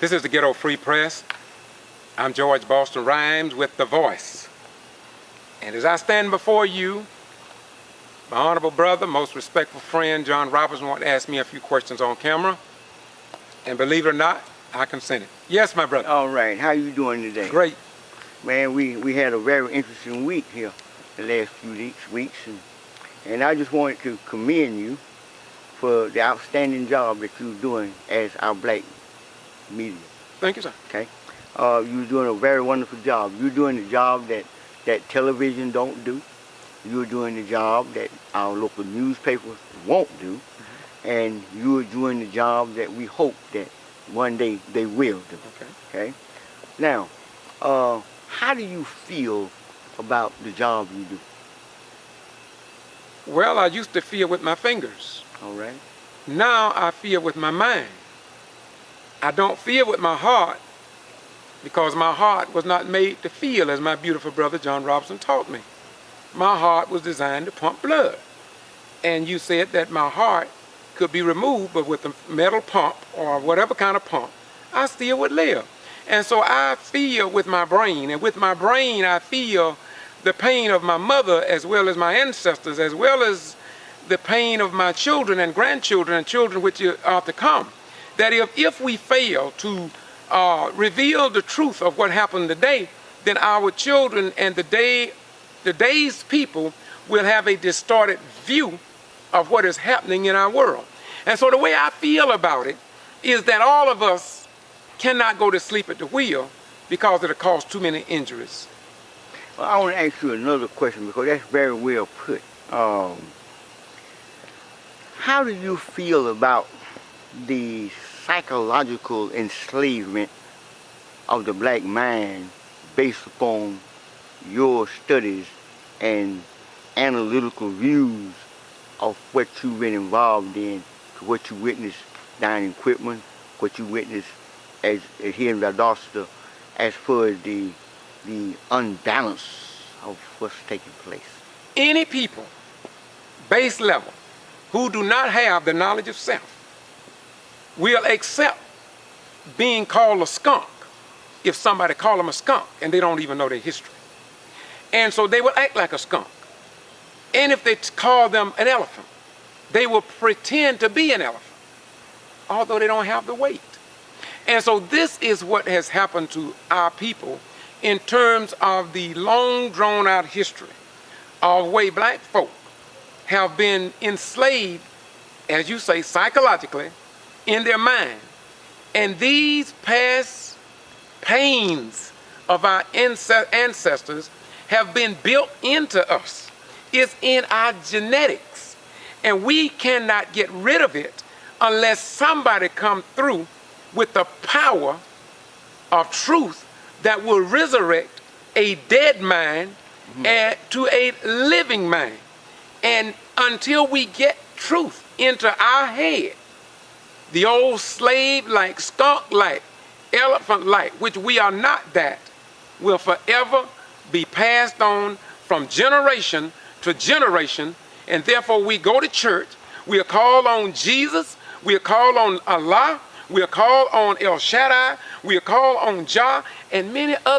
This is the Ghetto Free Press. I'm George Boston Rhynes with The Voice. And as I stand before you, my honorable brother, most respectful friend, John Robertson, want to ask me a few questions on camera. And believe it or not, I consented. Yes, my brother. All right. How you doing today? Great. Man, we had a very interesting week here the last few weeks. And I just wanted to commend you for the outstanding job that you're doing as our black media. Thank you, sir. Okay. You're doing a very wonderful job. You're doing the job that television don't do. You're doing the job that our local newspapers won't do. And you're doing the job that we hope that one day they will do. Okay. Now, how do you feel about the job you do? Well, I used to feel with my fingers. All right. Now I feel with my mind. I don't feel with my heart because my heart was not made to feel, as my beautiful brother John Robertson taught me. My heart was designed to pump blood. And you said that my heart could be removed, but with a metal pump or whatever kind of pump, I still would live. And so I feel with my brain, and with my brain I feel the pain of my mother as well as my ancestors, as well as the pain of my children and grandchildren and children which are to come. That if we fail to reveal the truth of what happened today, then our children and today's people will have a distorted view of what is happening in our world. And so the way I feel about it is that all of us cannot go to sleep at the wheel because it'll cause too many injuries. Well, I want to ask you another question because that's very well put. How do you feel about the psychological enslavement of the black mind based upon your studies and analytical views of what you've been involved in, what you witnessed down in Quitman, what you witnessed as here in Valdosta, as far as the unbalance of what's taking place? Any people, base level, who do not have the knowledge of self will accept being called a skunk if somebody call them a skunk and they don't even know their history. And so they will act like a skunk. And if they call them an elephant, they will pretend to be an elephant, although they don't have the weight. And so this is what has happened to our people in terms of the long drawn out history of the way black folk have been enslaved, as you say, psychologically, in their mind. And these past pains of our ancestors have been built into us. It's in our genetics. And we cannot get rid of it unless somebody comes through with the power of truth that will resurrect a dead mind to a living mind. And until we get truth into our head, the old slave-like, skunk-like, elephant-like, which we are not that, will forever be passed on from generation to generation. And therefore we go to church, we'll call on Jesus, we'll call on Allah, we'll call on El Shaddai, we'll call on Jah, and many other